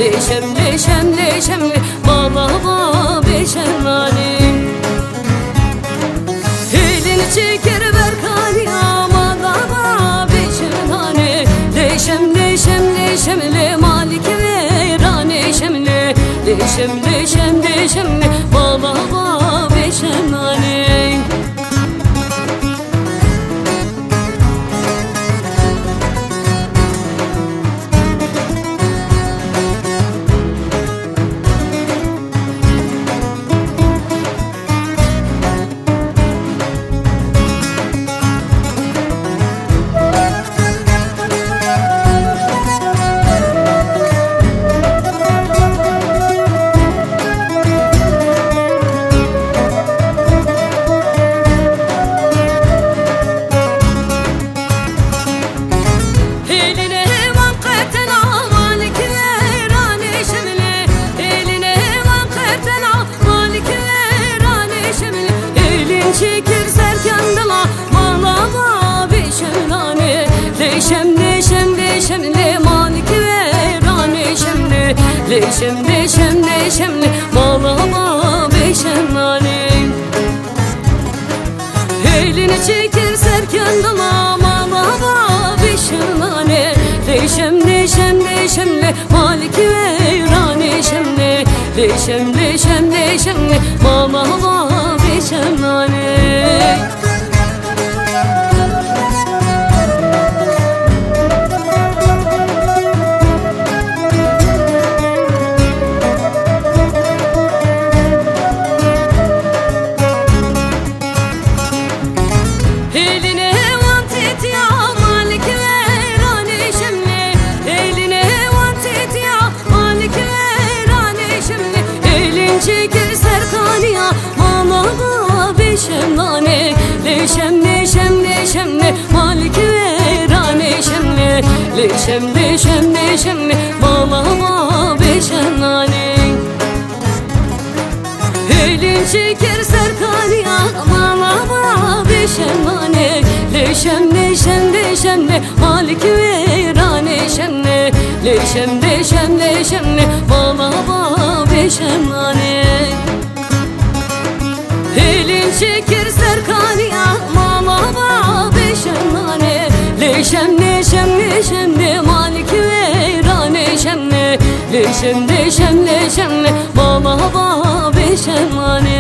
leşemli şemli şemli bağlama beşemani. Elini çeker ver kaniya bağlama beşemani. Leşemli şemli şemli malik verane şemli. Leşemli şemli şemli bağlama beşemani. Çekir serkandala bağlama beşemani. Leşemli şemli şemli malik verane şemli. Leşemli şemli şemli bağlama beşemani. Elini çekir serkandala bağlama beşemani. Leşemli şemli şemli malik verane şemli. Leşemli şemli şemli bağlama beşemani. Eline vantet ya malik verane şemli. Eline vantet ya malik verane şemli. Elin çekir serkaniya bağlama beşemani. Leşemli şemli şemli malik verane şemli. Leşemli şemli şemli bağlama beşemani. Elin çekir serkaniya bağlama beşemani. Leşemli şemli şemli malik verane şemli. Leşemli şemli şemli bağlama beşemani. Elin çekir serkaniya bağlama beşemani. Leşemli şemli şemli malik verane şemli. Leşemli şemli şemli bağlama beşemani.